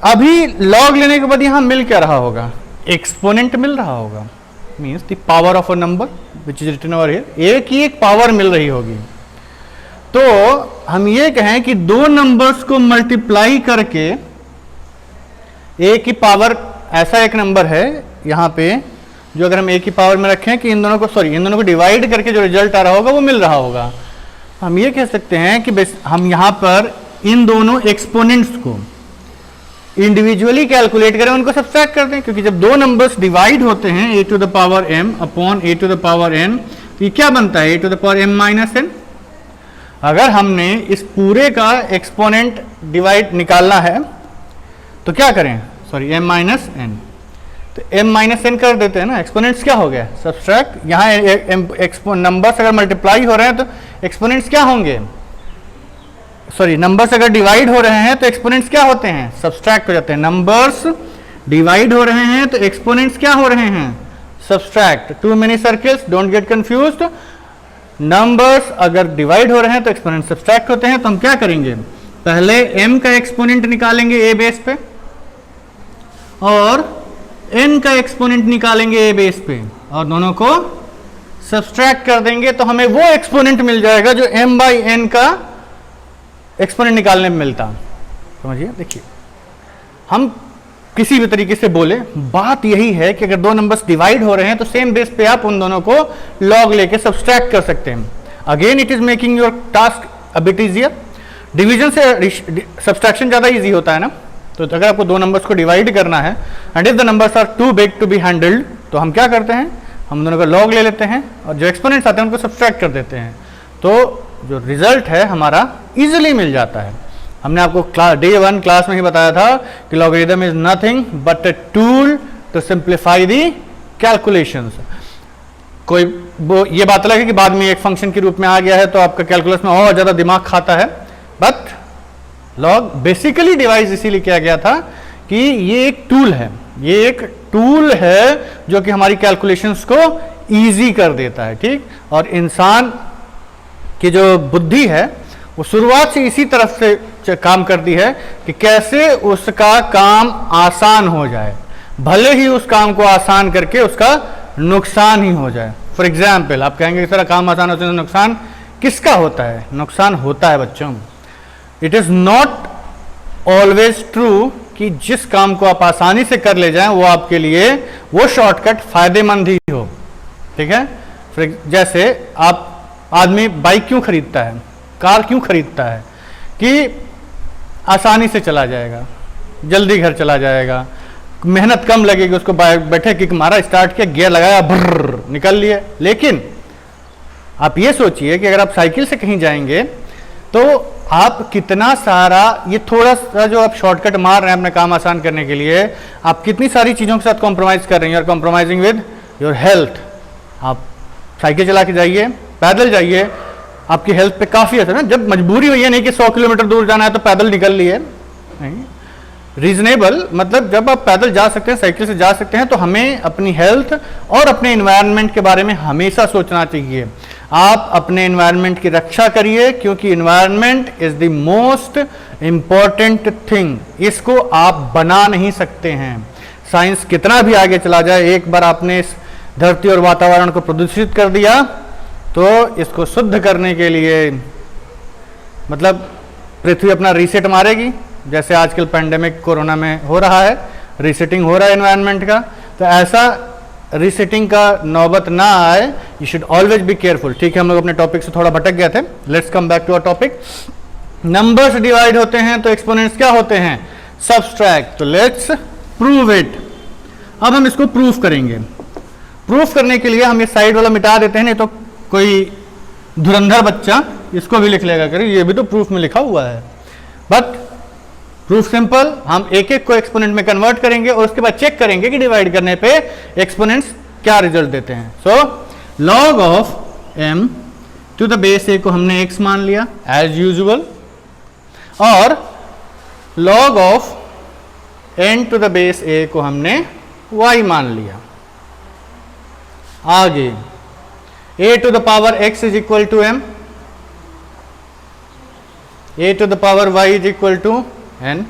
अभी लॉग लेने के बाद यहां मिल क्या रहा होगा, एक्सपोनेंट मिल रहा होगा, means the power of a number which is written over here, एक ही एक पावर मिल रही होगी। तो हम ये कहें कि दो नंबर्स को मल्टीप्लाई करके एक ही पावर, ऐसा एक नंबर है यहां पे जो अगर हम एक ही पावर में रखें कि इन दोनों को डिवाइड करके जो रिजल्ट आ रहा होगा वो मिल रहा होगा। हम ये कह सकते हैं कि हम यहां पर इन दोनों एक्सपोनेंट्स को इंडिविजुअली कैलकुलेट करें, उनको सब्ट्रैक्ट कर दें, क्योंकि जब दो नंबर्स डिवाइड होते हैं a to the power m upon a to the power n, तो ये क्या बनता है a to the power m minus n। अगर हमने इस पूरे का एक्सपोनेंट डिवाइड निकालना है तो क्या करें, m माइनस n, तो m माइनस n कर देते हैं ना, एक्सपोनेंट्स क्या हो गया, सब्ट्रैक्ट। यहाँ नंबर्स अगर मल्टीप्लाई हो रहे हैं तो एक्सपोनेंट्स क्या होंगे, नंबर्स अगर डिवाइड हो रहे हैं तो एक्सपोनेंट्स क्या होते हैं, सब्ट्रैक्ट हो जाते हैं। नंबर्स डिवाइड हो रहे हैं तो एक्सपोनेंट्स क्या हो रहे हैं, subtract. Too many circles, don't get confused. Numbers अगर डिवाइड हो रहे हैं तो एक्सपोनेंट सब्ट्रैक्ट होते हैं। तो हम क्या करेंगे, पहले m का एक्सपोनेंट निकालेंगे a बेस पे और n का एक्सपोनेंट निकालेंगे a बेस पे और दोनों को सब्ट्रैक्ट कर देंगे, तो हमें वो एक्सपोनेंट मिल जाएगा जो m बाई n का एक्सपोनेंट निकालने में मिलता। समझिए, देखिए हम किसी भी तरीके से बोले, बात यही है कि अगर दो नंबर्स डिवाइड हो रहे हैं तो सेम बेस पे आप उन दोनों को लॉग लेके सब्ट्रैक्ट कर सकते हैं। Again it is making your task a bit easier. Division से सब्ट्रैक्शन ज्यादा इजी होता है ना, तो अगर आपको दो नंबर्स को डिवाइड करना है and if the numbers are too big to be handled, तो हम क्या करते हैं, हम दोनों का लॉग ले लेते हैं और जो एक्सपोनेंट्स आते हैं उनको सब्ट्रैक्ट कर देते हैं, तो जो रिजल्ट है हमारा इजीली मिल जाता है। हमने आपको डे 1 क्लास में ही बताया था कि logarithm is nothing but a tool to simplify the calculations. कोई ये बात अलग है कि बाद में एक फंक्शन के रूप में आ गया है तो आपका कैलकुलस में और ज्यादा दिमाग खाता है, बट लॉग बेसिकली डिवाइस इसीलिए किया गया था कि ये एक टूल है, ये एक टूल है जो कि हमारी कैलकुलेशंस को इजी कर देता है, ठीक। और इंसान कि जो बुद्धि है वो शुरुआत से इसी तरफ से काम करती है कि कैसे उसका काम आसान हो जाए, भले ही उस काम को आसान करके उसका नुकसान ही हो जाए। फॉर एग्जाम्पल आप कहेंगे इस तरह काम आसान होता है, नुकसान किसका होता है? नुकसान होता है बच्चों, it is not always true कि जिस काम को आप आसानी से कर ले जाएं वो आपके लिए वो शॉर्टकट फायदेमंद ही हो। ठीक है, जैसे आप आदमी बाइक क्यों खरीदता है, कार क्यों खरीदता है? कि आसानी से चला जाएगा, जल्दी घर चला जाएगा, मेहनत कम लगेगी उसको, बैठे किक मारा, स्टार्ट किया, गियर लगाया, भर्र निकल लिए। लेकिन आप ये सोचिए कि अगर आप साइकिल से कहीं जाएंगे तो आप कितना सारा, ये थोड़ा सा जो आप शॉर्टकट मार रहे हैं अपने काम आसान करने के लिए, आप कितनी सारी चीज़ों के साथ कॉम्प्रोमाइज़ कर रहे हैं। You are compromising with your health. आप साइकिल चला के जाइए, पैदल जाइए, आपकी हेल्थ पे काफ़ी असर है। जब मजबूरी हुई है नहीं कि 100 किलोमीटर दूर जाना है तो पैदल निकल लिए, नहीं, रीजनेबल, मतलब जब आप पैदल जा सकते हैं, साइकिल से जा सकते हैं, तो हमें अपनी हेल्थ और अपने एनवायरनमेंट के बारे में हमेशा सोचना चाहिए। आप अपने एनवायरनमेंट की रक्षा करिए, क्योंकि environment is the most important thing. इसको आप बना नहीं सकते हैं, साइंस कितना भी आगे चला जाए। एक बार आपने इस धरती और वातावरण को प्रदूषित कर दिया तो इसको शुद्ध करने के लिए, मतलब पृथ्वी अपना रीसेट मारेगी, जैसे आजकल पेंडेमिक कोरोना में हो रहा है, रीसेटिंग हो रहा है एनवायरनमेंट का। तो ऐसा रीसेटिंग का नौबत ना आए, you should always be careful. ठीक है, हम लोग अपने टॉपिक से थोड़ा भटक गए थे, let's come back to our topic. Numbers divide होते हैं तो एक्सपोनेंट्स क्या होते हैं? सब्सट्रैक्ट। तो लेट्स प्रूव इट। अब हम इसको प्रूफ करेंगे। प्रूफ करने के लिए हम ये साइड वाला मिटा देते हैं, नहीं तो कोई धुरंधर बच्चा इसको भी लिख लेगा, करें ये भी तो प्रूफ में लिखा हुआ है। बट प्रूफ सिंपल, हम एक एक को एक्सपोनेंट में कन्वर्ट करेंगे और उसके बाद चेक करेंगे कि डिवाइड करने पे एक्सपोनेंट्स क्या रिजल्ट देते हैं। So log of m to the base a को हमने x मान लिया एज यूजुअल, और log of n to the base a को हमने y मान लिया। आगे a to the power x is equal to m, a to the power y is equal to n।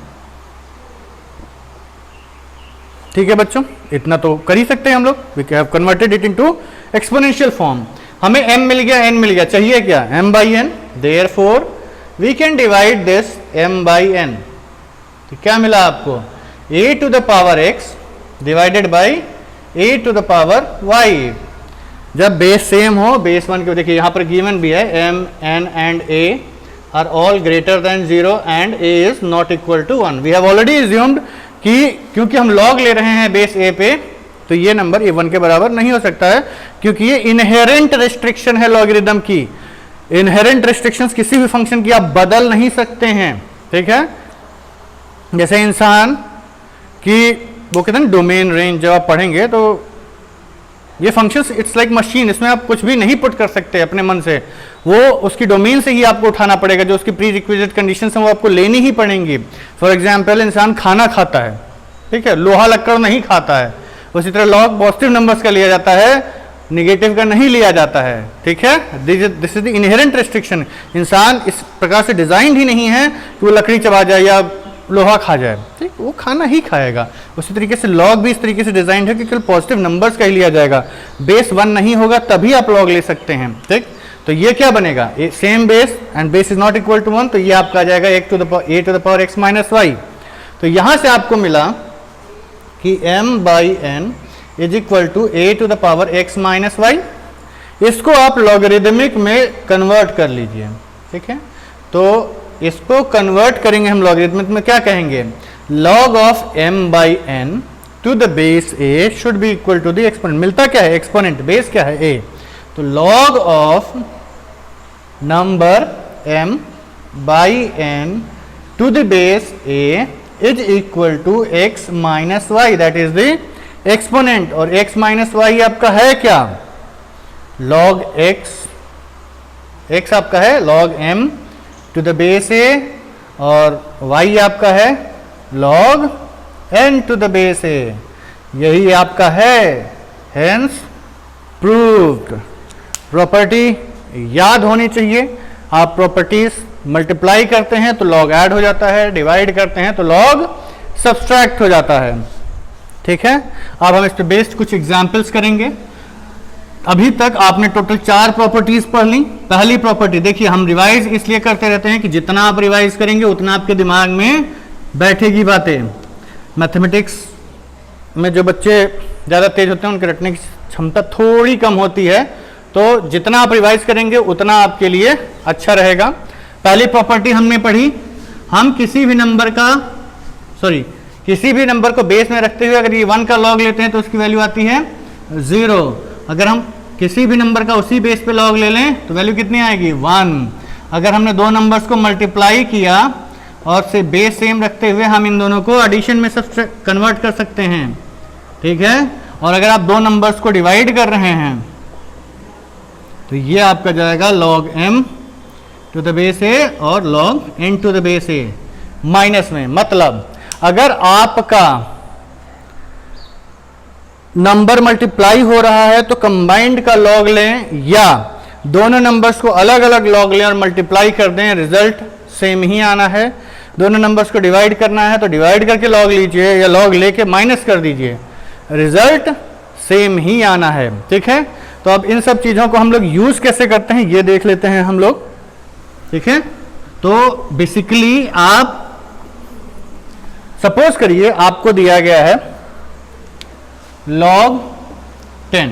ठीक है बच्चों, इतना तो कर ही सकते हैं हम लोग। We have converted it into exponential form. हमें m मिल गया, n मिल गया, चाहिए क्या? m by n। Therefore we can divide this m by n। तो क्या मिला आपको? a to the power x divided by a to the power y। जब बेस सेम हो, बेस 1 के, देखिए यहां पर गिवन भी है m, n and a are all greater than 0 and a is not equal to 1. We have already assumed कि क्योंकि हम log ले रहे हैं बेस a पे, तो ये नंबर a 1 के बराबर नहीं हो सकता है, क्योंकि ये इनहेरेंट रेस्ट्रिक्शन है लॉगरिदम की। इनहेरेंट रेस्ट्रिक्शंस किसी भी फंक्शन की आप बदल नहीं सकते हैं। ठीक है, जैसे इंसान की वो कहते हैं डोमेन रेंज, जब आप पढ़ेंगे तो ये फंक्शंस इट्स लाइक मशीन, इसमें आप कुछ भी नहीं पुट कर सकते अपने मन से, वो उसकी डोमेन से ही आपको उठाना पड़ेगा। जो उसकी प्री रिक्विजिट कंडीशंस हैं वो आपको लेनी ही पड़ेंगी। फॉर एग्जांपल इंसान खाना खाता है, ठीक है, लोहा लक्कड़ नहीं खाता है। उसी तरह लॉग पॉजिटिव नंबर्स का लिया जाता है, निगेटिव का नहीं लिया जाता है। ठीक है, this is the inherent restriction. इंसान इस प्रकार से डिजाइन ही नहीं है कि वो लकड़ी चबा जाए या लोहा खा जाए, ठीक, वो खाना ही खाएगा। उसी तरीके से लॉग भी इस तरीके से डिजाइन है कि केवल पॉजिटिव नंबर्स का ही लिया जाएगा, बेस 1 नहीं होगा तभी आप लॉग ले सकते हैं। ठीक, तो ये क्या बनेगा? Same base and base is not equal to 1, तो ये आपका आ जाएगा a to the power x minus y। तो यहां से आपको मिला कि m by n is equal to a to the power x minus y। इसको आप लॉगरिदमिक में कन्वर्ट कर लीजिए। ठीक है, तो इसको कन्वर्ट करेंगे हम लॉगरिदमिक में, क्या कहेंगे? log of m by n to the base a should be equal to the exponent. मिलता क्या है? एक्सपोनेंट, बेस क्या है? a। तो log of number m by n to the base a is equal to x minus y, that is the exponent. और x minus y आपका है क्या? log x आपका है log m to the base a, और y आपका है log n to the base a। यही आपका है, हेंस प्रूव्ड। प्रॉपर्टी याद होनी चाहिए। आप प्रॉपर्टीज मल्टीप्लाई करते हैं तो लॉग ऐड हो जाता है, डिवाइड करते हैं तो लॉग सब्सट्रैक्ट हो जाता है। ठीक है, अब हम इस पे बेस्ड कुछ एग्जाम्पल्स करेंगे। अभी तक आपने टोटल 4 प्रॉपर्टीज पढ़ ली। पहली प्रॉपर्टी देखिए, हम रिवाइज इसलिए करते रहते हैं कि जितना आप रिवाइज करेंगे उतना आपके दिमाग में बैठेगी बातें। मैथमेटिक्स में जो बच्चे ज़्यादा तेज होते हैं उनके रटने की क्षमता थोड़ी कम होती है, तो जितना आप रिवाइज करेंगे उतना आपके लिए अच्छा रहेगा। पहली प्रॉपर्टी हमने पढ़ी, हम किसी भी नंबर को बेस में रखते हुए अगर ये 1 का लॉग लेते हैं तो उसकी वैल्यू आती है 0। अगर हम किसी भी नंबर का उसी बेस पे लॉग ले लें तो वैल्यू कितनी आएगी 1। अगर हमने दो नंबर्स को मल्टीप्लाई किया और से बेस सेम रखते हुए हम इन दोनों को एडिशन में कन्वर्ट कर सकते हैं। ठीक है, और अगर आप दो नंबर्स को डिवाइड कर रहे हैं तो ये आपका जाएगा log m to the base a और log n to the base a minus में। मतलब अगर आपका नंबर मल्टीप्लाई हो रहा है तो कंबाइंड का लॉग लें या दोनों नंबर्स को अलग अलग लॉग लें और मल्टीप्लाई कर दें, रिजल्ट सेम ही आना है। दोनों नंबर्स को डिवाइड करना है तो डिवाइड करके लॉग लीजिए या लॉग लेके माइनस कर दीजिए, रिजल्ट सेम ही आना है। ठीक है, तो अब इन सब चीज़ों को हम लोग यूज़ कैसे करते हैं ये देख लेते हैं हम लोग। ठीक है, तो बेसिकली आप सपोज करिए आपको दिया गया है log 10,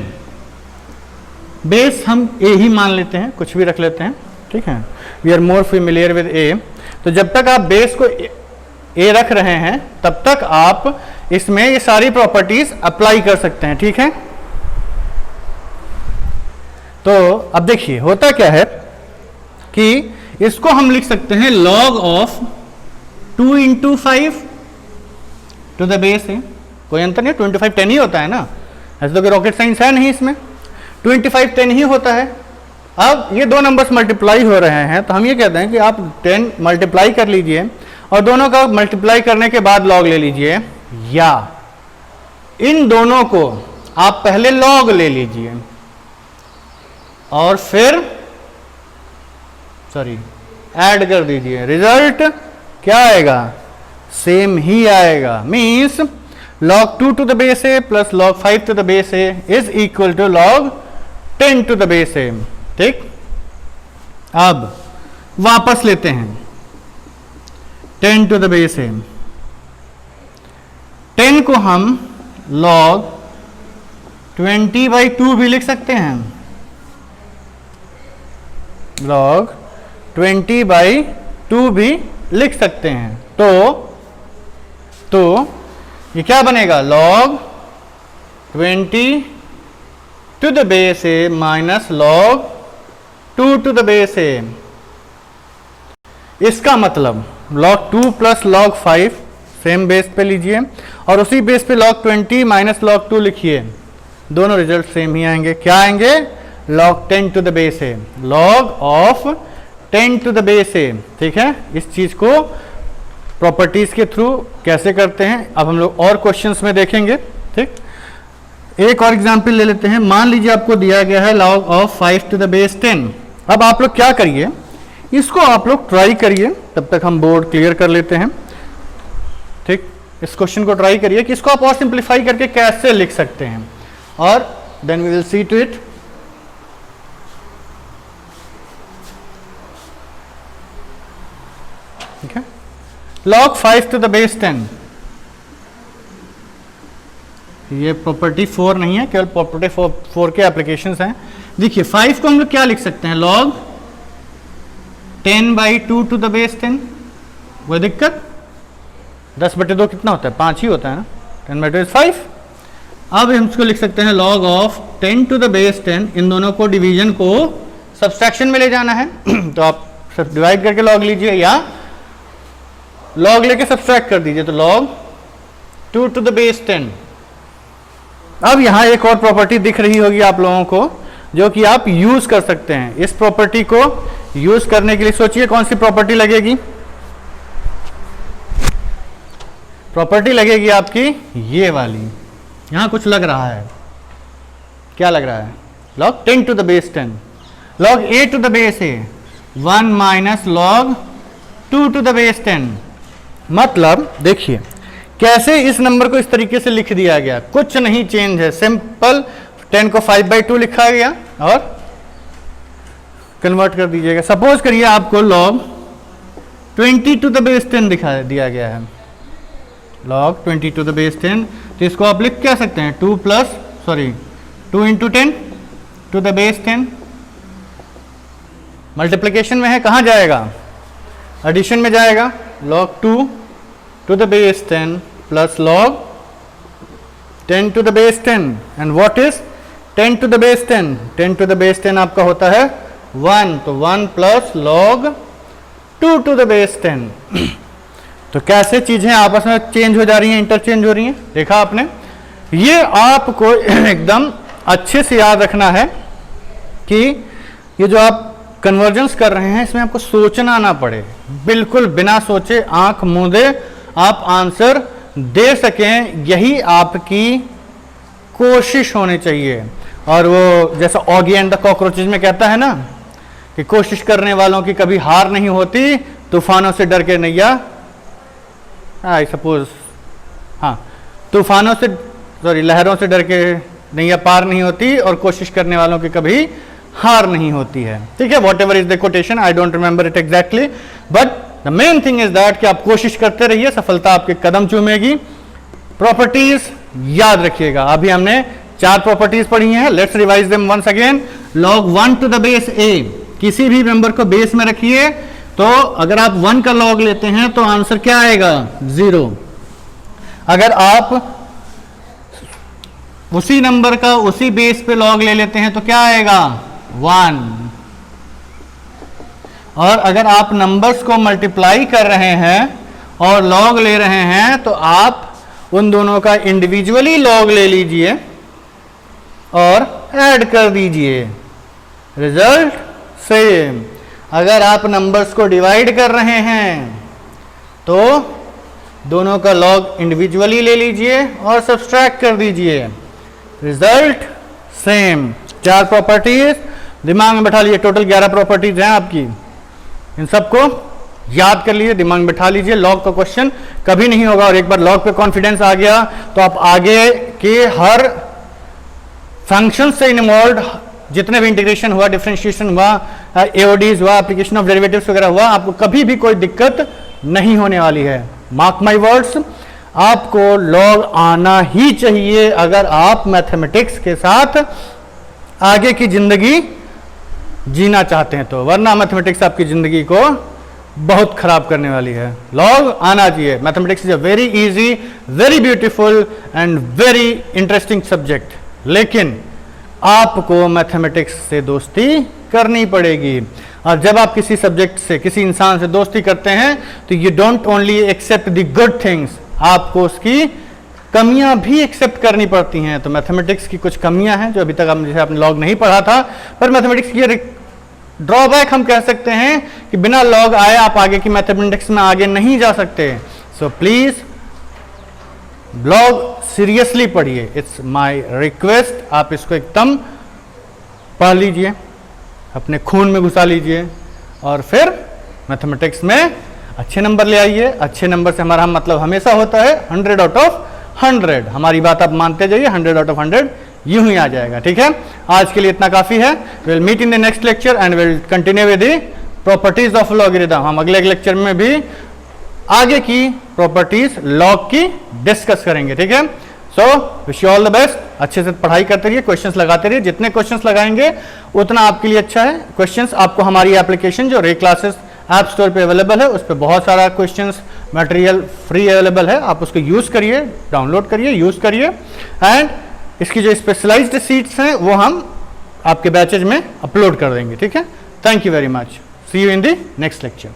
बेस हम a ही मान लेते हैं, कुछ भी रख लेते हैं। ठीक है, we are more familiar with a। तो जब तक आप बेस को a रख रहे हैं तब तक आप इसमें ये सारी प्रॉपर्टीज अप्लाई कर सकते हैं। ठीक है, तो अब देखिए होता क्या है कि इसको हम लिख सकते हैं log of 2 into 5 to the base है। कोई अंतर नहीं, 25 10 ही होता है ना, ऐसे तो कोई रॉकेट साइंस है नहीं इसमें, 25 10 ही होता है। अब ये दो नंबर्स मल्टीप्लाई हो रहे हैं तो हम ये कहते हैं कि आप 10 मल्टीप्लाई कर लीजिए और दोनों का मल्टीप्लाई करने के बाद लॉग ले लीजिए, या इन दोनों को आप पहले लॉग ले लीजिए और फिर ऐड कर दीजिए, रिजल्ट क्या आएगा सेम ही आएगा। Means log 2 to the base a plus log 5 to the base a is equal to log 10 to the base a। ठीक, अब वापस लेते हैं 10 to the base a। 10 को हम log 20/2 भी लिख सकते हैं, log 20/2 भी लिख सकते हैं। तो ये क्या बनेगा log 20 to the base a minus log 2 to the base a। इसका मतलब log 2 plus log 5 same base पे लीजिए और उसी बेस पे log 20 माइनस log 2 लिखिए, दोनों रिजल्ट सेम ही आएंगे। क्या आएंगे log 10 to the base a, log of 10 to the base a। ठीक है, इस चीज को प्रॉपर्टीज के थ्रू कैसे करते हैं अब हम लोग और क्वेश्चंस में देखेंगे। ठीक, एक और एग्जांपल ले लेते हैं। मान लीजिए आपको दिया गया है log of 5 to the base 10। अब आप लोग क्या करिए, इसको आप लोग ट्राई करिए, तब तक हम बोर्ड क्लियर कर लेते हैं। ठीक, इस क्वेश्चन को ट्राई करिए कि इसको आप और सिंप्लीफाई करके कैसे लिख सकते हैं और then we will see to it. ठीक है, log 5 to the base 10, ये प्रॉपर्टी 4 नहीं है, केवल प्रॉपर्टी 4 के एप्लीकेशंस हैं। देखिए 5 को हम लोग क्या लिख सकते हैं log 10/2 टू द बेस 10, कोई दिक्कत, 10/2 कितना होता है 5 ही होता है ना, 10/2 इज 5। अब हम इसको लिख सकते हैं log of 10 to the base 10, इन दोनों को डिवीजन को सब्सट्रैक्शन में ले जाना है तो आप डिवाइड करके log लीजिए या log लेके सब्सट्रैक्ट कर दीजिए, तो log 2 टू द बेस 10। अब यहां एक और प्रॉपर्टी दिख रही होगी आप लोगों को जो कि आप यूज कर सकते हैं। इस प्रॉपर्टी को यूज करने के लिए सोचिए कौन सी प्रॉपर्टी लगेगी। प्रॉपर्टी लगेगी आपकी ये वाली, यहां कुछ लग रहा है, क्या लग रहा है log 10 to the base 10। log a to the base a 1 minus log 2 to the base 10। मतलब देखिए कैसे इस नंबर को इस तरीके से लिख दिया गया, कुछ नहीं चेंज है, सिंपल 10 को 5/2 लिखा गया और कन्वर्ट कर दीजिएगा। सपोज करिए आपको log 20 to the base 10 दिखा दिया गया है, log 20 to the base 10, तो इसको आप लिख क्या सकते हैं 2 into 10 to the base 10। Multiplication में है, कहाँ जाएगा, एडिशन में जाएगा, log 2 to the base 10 plus log 10 to the base 10। and what is 10 to the base 10? 10 to the base 10 आपका होता है 1, तो 1 plus log 2 to the base 10। तो कैसे चीजें आपस में चेंज हो जा रही हैं, इंटरचेंज हो रही हैं, देखा आपने। ये आपको एकदम अच्छे से याद रखना है कि ये जो आप कन्वर्जेंस कर रहे हैं इसमें आपको सोचना ना पड़े, बिल्कुल बिना सोचे आंख मूंदे आप आंसर दे सकें, यही आपकी कोशिश होनी चाहिए। और वो जैसा ऑगी एंड द कॉकरोचेज में कहता है ना कि कोशिश करने वालों की कभी हार नहीं होती, तूफानों से डर के नैया, आई सपोज, हाँ, तूफानों से लहरों से डर के नैया पार नहीं होती और कोशिश करने वालों की कभी हार नहीं होती है। ठीक है, what ever is the quotation, I don't remember it exactly, but the main thing is that कि आप कोशिश करते रहिए, सफलता आपके कदम चूमेगी। प्रॉपर्टीज याद रखिएगा, अभी हमने 4 प्रॉपर्टीज पढ़ी हैं, let's revise them once again. log 1 to the base a, किसी भी मेंबर को बेस में रखिए, तो अगर आप 1 का log लेते हैं तो आंसर क्या आएगा 0। अगर आप उसी नंबर का उसी बेस पे log ले लेते हैं तो क्या आएगा 1। और अगर आप नंबर्स को मल्टीप्लाई कर रहे हैं और log ले रहे हैं तो आप उन दोनों का इंडिविजुअली log ले लीजिए और ऐड कर दीजिए, रिजल्ट सेम। अगर आप नंबर्स को डिवाइड कर रहे हैं तो दोनों का log इंडिविजुअली ले लीजिए और सब्सट्रैक्ट कर दीजिए, रिजल्ट सेम। 4 प्रॉपर्टीज दिमाग में बैठा लीजिए, टोटल 11 प्रॉपर्टीज हैं आपकी, इन सबको याद कर लीजिए, दिमाग में बैठा लीजिए। log का क्वेश्चन कभी नहीं होगा, और एक बार log पे कॉन्फिडेंस आ गया तो आप आगे के हर फंक्शन से इन्वॉल्व जितने भी इंटीग्रेशन हुआ, डिफरेंशिएशन हुआ, एओडीज हुआ, एप्लीकेशन ऑफ डेरिवेटिव्स वगैरह हुआ, आपको कभी भी कोई दिक्कत नहीं होने वाली है। मार्क माय वर्ड्स, आपको log आना ही चाहिए अगर आप मैथमेटिक्स के साथ आगे की जिंदगी जीना चाहते हैं तो, वरना मैथमेटिक्स आपकी जिंदगी को बहुत खराब करने वाली है। log आना चाहिए। Mathematics is a very easy, very beautiful and very interesting subject, लेकिन आपको मैथमेटिक्स से दोस्ती करनी पड़ेगी। और जब आप किसी सब्जेक्ट से, किसी इंसान से दोस्ती करते हैं तो you don't only accept the good things, आपको उसकी कमियां भी एक्सेप्ट करनी पड़ती हैं। तो मैथमेटिक्स की कुछ कमियां हैं जो अभी तक जैसे आपने log नहीं पढ़ा था, पर मैथमेटिक्स की ड्रॉबैक हम कह सकते हैं कि बिना log आए आप आगे की मैथमेटिक्स में आगे नहीं जा सकते। सो प्लीज log सीरियसली पढ़िए, इट्स माय रिक्वेस्ट। आप इसको एकदम पढ़ लीजिए, अपने खून में घुसा लीजिए और फिर मैथमेटिक्स में अच्छे नंबर ले आइए। अच्छे नंबर से हमारा मतलब हमेशा होता है 100 आउट ऑफ 100। हमारी बात आप मानते जाइए, 100 आउट ऑफ 100 यूं ही आ जाएगा। ठीक है, आज के लिए इतना काफी है। Will meet in the next lecture and will continue with the properties of logarithm. हम अगले लेक्चर में भी आगे की प्रॉपर्टीज log की डिस्कस करेंगे। ठीक है, so wish you all the best. अच्छे से पढ़ाई करते रहिए, क्वेश्चंस लगाते रहिए, जितने क्वेश्चंस लगाएंगे उतना आपके लिए अच्छा है। क्वेश्चंस आपको हमारी एप्लीकेशन जो रे क्लासेस ऐप स्टोर पे अवेलेबल है, उस पर बहुत सारा क्वेश्चंस मटेरियल फ्री अवेलेबल है, आप उसको यूज करिए, डाउनलोड करिए, यूज करिए। एंड इसकी जो स्पेशलाइज्ड सीट्स हैं वो हम आपके बैचेज में अपलोड कर देंगे। ठीक है, thank you very much, see you in the next lecture.